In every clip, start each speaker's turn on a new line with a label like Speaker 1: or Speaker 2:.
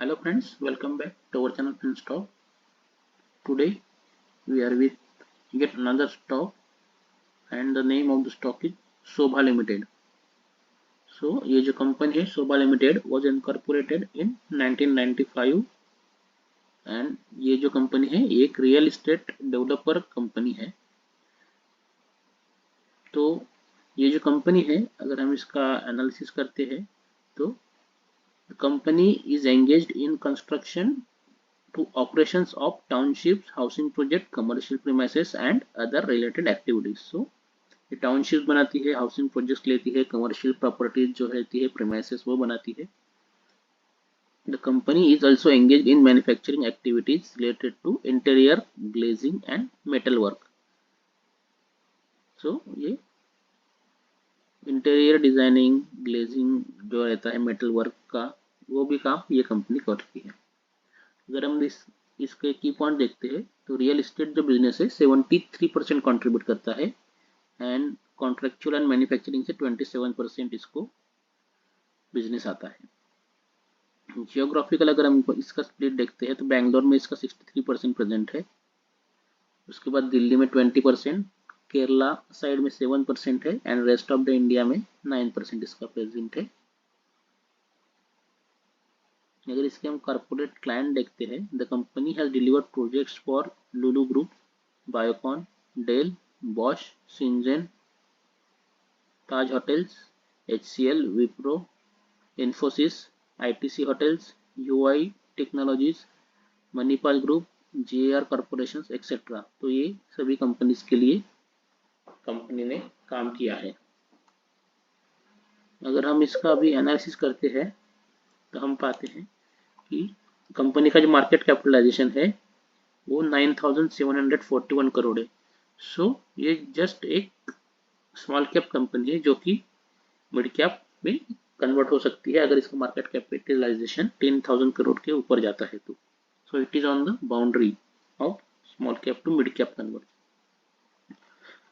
Speaker 1: Hello friends, welcome back to our channel FinStock. Today we are with yet another stock and the name of the stock is Sobha Limited. So ये जो company है Sobha Limited was incorporated in 1995 and ये जो company है ये एक real estate developer company है। तो ये जो कंपनी है अगर हम इसका एनालिसिस करते हैं तो company is engaged in construction to operations of townships, housing project, commercial premises and other related activities. So ये टाउनशिप बनाती है, हाउसिंग प्रोजेक्ट्स लेती है, कमर्शियल प्रॉपर्टीज जो रहती है प्रीमाइसेस वो बनाती है। The company is also engaged in manufacturing activities related to interior glazing and metal work. So ये इंटीरियर डिजाइनिंग, ग्लेजिंग जो रहता है मेटल वर्क का वो भी काम ये कंपनी करती है। अगर हम इसके की पॉइंट देखते हैं तो रियल एस्टेट जो बिजनेस है 73% कंट्रीब्यूट करता है एंड कॉन्ट्रेक्चुअल एंड मैन्युफैक्चरिंग से 27% इसको बिजनेस आता है। जियोग्राफिकल अगर हम इसका स्प्लिट देखते हैं तो बेंगलोर में इसका 63% प्रेजेंट है, उसके बाद दिल्ली में 20%, केरला साइड में 7% है and rest of the India में 9% इसका प्रेजेंट है। अगर इसके हम कॉर्पोरेट क्लाइंट देखते हैं, the company has delivered projects for Lulu group, Biocon, Dell, Bosch, Syngene, Taj hotels, HCL, Wipro, Infosys, ITC hotels, UI technologies, Manipal group, JR corporations etcetera. तो ये सभी कंपनीज के लिए कंपनी ने काम किया है। अगर हम इसका अभी एनालिसिस करते हैं तो हम पाते हैं कि कंपनी का जो मार्केट कैपिटलाइजेशन है वो 9,741 करोड़ है। सो ये जस्ट एक स्मॉल कैप कंपनी है जो कि मिड कैप में कन्वर्ट हो सकती है अगर इसका मार्केट कैपिटलाइजेशन 10,000 करोड़ के ऊपर जाता है तो। So it is on the boundary of small cap to mid cap convert.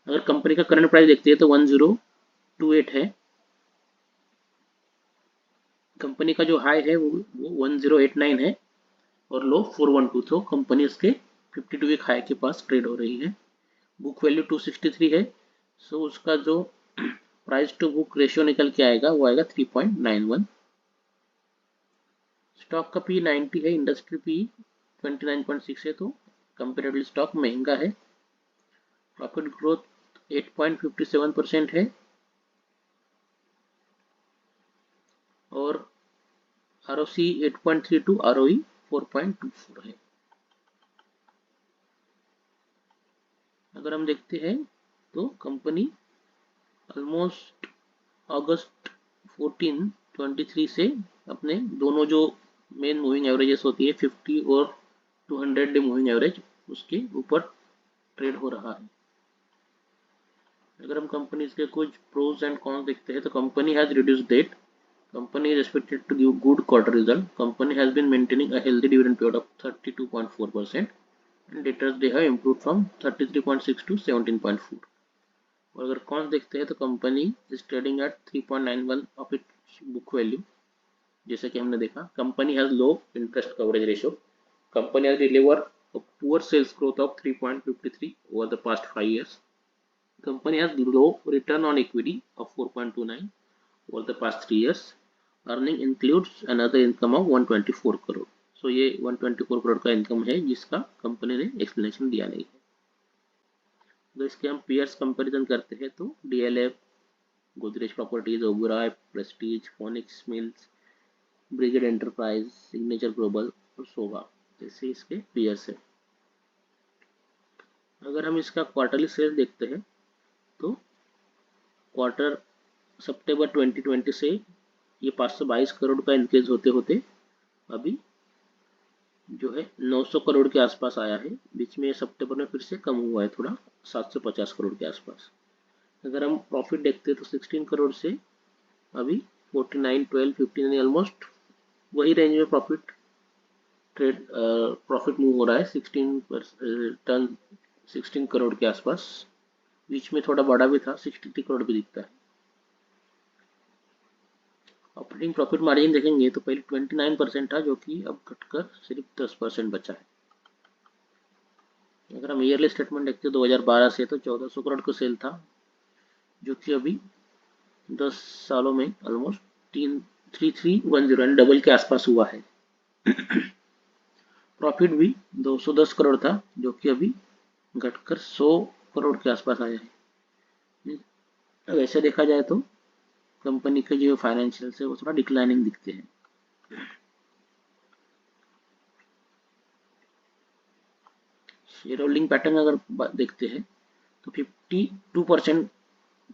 Speaker 1: अगर कंपनी का करंट प्राइस देखते हैं तो 1028 है, कंपनी का जो हाई है वो 1089 है और लो 412। तो कंपनी उसके 52 वीक हाई के पास ट्रेड हो रही है। बुक वैल्यू 263 है। सो उसका जो प्राइस टू बुक रेशियो निकल के आएगा वो आएगा 3.91। स्टॉक का पी 90 है, इंडस्ट्री पी 29.6 है, तो कंपेरेटिवली स्टॉक महंगा है। प्रॉफिट ग्रोथ 8.57% है और ROC 8.32, ROE 4.24 है। अगर हम देखते हैं तो कंपनी ऑलमोस्ट अगस्त 14-23 से अपने दोनों जो मेन मूविंग एवरेजेस होती है 50 और 200 डे मूविंग एवरेज उसके ऊपर ट्रेड हो रहा है। अगर हम कंपनी के कुछ प्रोज एंड कॉन्स देखते हैं तो company has reduced debt, company is expected to give good quarter result, company has been maintaining a healthy dividend paid of 32.4% and debtors they have improved from 33.6 to 17.4। और अगर cons देखते हैं तो company is trading at 3.91 of its book value. जैसे कि हमने देखा company has low interest coverage ratio, company has deliver poor sales growth of 3.53 over the past 5 years, company has low return on equity of 4.29 over the past 3 years, earning includes another income of 124 crore. So ये 124 करोड़ का income है जिसका company ने explanation दिया नहीं है। तो इसके हम पीयर्स कंपैरिजन करते हैं तो DLF, Godrej properties, Oberoi, Prestige, phoenix mills, brigade enterprise, signature global और शोभा जैसे इसके पीयर्स है। अगर हम इसका क्वार्टरली सेल्स देखते हैं तो क्वार्टर सितंबर 2020 से ये 522 करोड़ का इंक्रीज होते होते अभी जो है 900 करोड़ के आसपास आया है। बीच में सितंबर में फिर से कम हुआ है थोड़ा 750 करोड़ के आसपास। अगर हम प्रॉफिट देखते हैं तो 16 करोड़ से अभी 49, 12, 15 ऑलमोस्ट वही रेंज में प्रॉफिट मूव हो रहा है 16 करोड़ के आसपास। बीच में थोड़ा बड़ा भी था, 63 करोड़ भी दिखता है। ऑपरेटिंग प्रॉफिट मार्जिन देखेंगे तो पहले 29% था, जो कि अब घटकर सिर्फ 10% बचा है। अगर हम ईयरली स्टेटमेंट देखते हैं 2012 से, तो 1400 करोड़ का सेल था, जो कि अभी 10 सालों में ऑलमोस्ट 3310 डबल के आसपास हुआ है। प्रॉफिट भी 210 करोड़ था, जो कि अभी घटकर 100 करोड़ के आसपास आया है। वैसे देखा जाए तो कंपनी के जो फाइनेंशियल्स है वो थोड़ा डिक्लाइनिंग दिखते हैं। शेयर होल्डिंग पैटर्न अगर देखते हैं तो 52%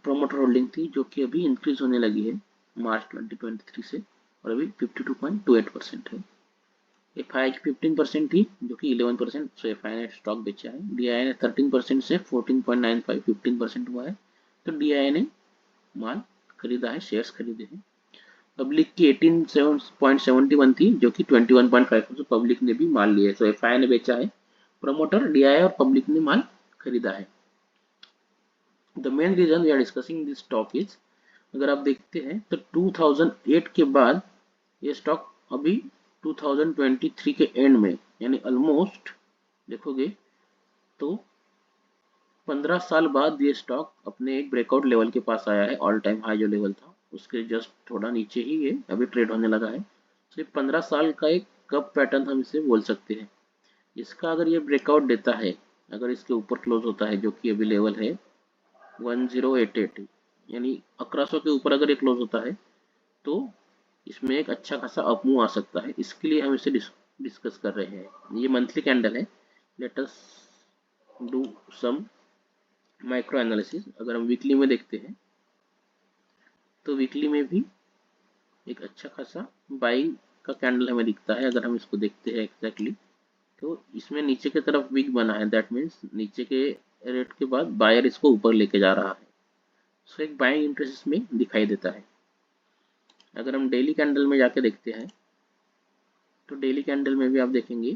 Speaker 1: प्रोमोटर होल्डिंग थी, जो कि अभी इंक्रीज होने लगी है मार्च 2023 से, और अभी 52.28% है। एफआई की 15% थी, जो कि 11%, सो एफआई ने स्टॉक बेचा है। डीआई ने 13% से 14.95 15% हुआ है, तो डीआई ने माल खरीदा है, शेयर्स खरीदे हैं। पब्लिक की 18.71 थी, जो कि 21.5, पब्लिक ने भी माल लिया है, सो एफआई ने बेचा है, प्रमोटर डीआई और पब्लिक ने माल खरीदा है। The main reason we are discussing this stock is, अगर आप देखते हैं तो 2008 के बाद ये स्टॉक अभी 2023 के एंड में, यानी ऑलमोस्ट देखोगे तो 15 साल बाद ये स्टॉक अपने एक ब्रेकआउट लेवल के पास आया है। ऑल टाइम हाई जो लेवल था उसके जस्ट थोड़ा नीचे ही ये अभी ट्रेड होने लगा है। सिर्फ 15 साल का एक कप पैटर्न हम इसे बोल सकते हैं। इसका अगर ये ब्रेकआउट देता है, अगर इसके ऊपर क्लोज होता है, जो कि अभी लेवल है 1088, यानी 1100 के ऊपर अगर ये क्लोज होता है, तो इसमें एक अच्छा खासा अपमूव आ सकता है। इसके लिए हम इसे डिस्कस कर रहे हैं। ये मंथली कैंडल है। Let us do some micro analysis. अगर हम वीकली में देखते हैं तो वीकली में भी एक अच्छा खासा बाइंग का कैंडल हमें दिखता है। अगर हम इसको देखते हैं एग्जैक्टली, तो इसमें नीचे की तरफ वीक बना है, दैट मीन्स नीचे के रेट के बाद बायर इसको ऊपर लेके जा रहा है। सो एक बाइंग इंटरेस्ट में दिखाई देता है। अगर हम डेली कैंडल में जाके देखते हैं तो डेली कैंडल में भी आप देखेंगे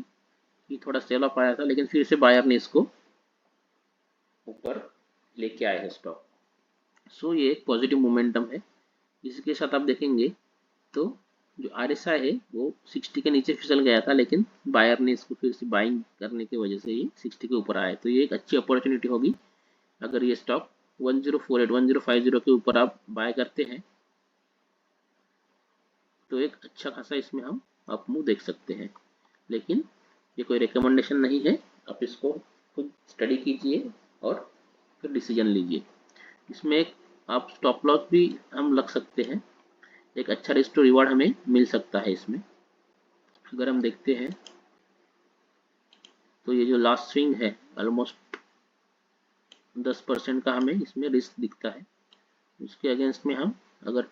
Speaker 1: कि थोड़ा सेल ऑफ आया था, लेकिन फिर से बायर ने इसको ऊपर लेके आया है स्टॉक। सो ये एक पॉजिटिव मोमेंटम है। इसके साथ आप देखेंगे तो जो RSI है वो 60 के नीचे फिसल गया था, लेकिन बायर ने इसको फिर से बाइंग करने की वजह से ये 60 के ऊपर आया। तो ये एक अच्छी अपॉर्चुनिटी होगी। अगर ये स्टॉक 1048 1050 के ऊपर आप बाय करते हैं तो एक अच्छा खासा इसमें हम अप मूव देख सकते हैं। लेकिन ये कोई रिकमेंडेशन नहीं है, आप इसको खुद स्टडी कीजिए और फिर डिसीजन लीजिए। इसमें एक आप स्टॉप लॉस भी हम लग सकते हैं। एक अच्छा रिस्क टू रिवार्ड हमें मिल सकता है इसमें। अगर हम देखते हैं तो ये जो लास्ट स्विंग है ऑलमोस्ट 10% का हमें इसमें रिस्क दिखता है। उसके अगेंस्ट में हम अगर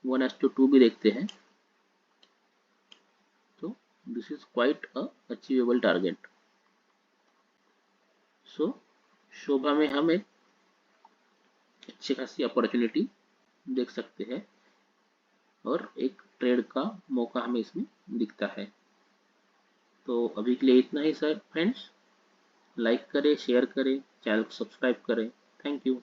Speaker 1: 1:2 भी देखते हैं तो this is quite a achievable target. So Shobha में हम एक अच्छी खासी अपॉर्चुनिटी देख सकते हैं और एक ट्रेड का मौका हमें इसमें दिखता है। तो अभी के लिए इतना ही सर फ्रेंड्स। लाइक करें, शेयर करें, चैनल को सब्सक्राइब करें। Thank you.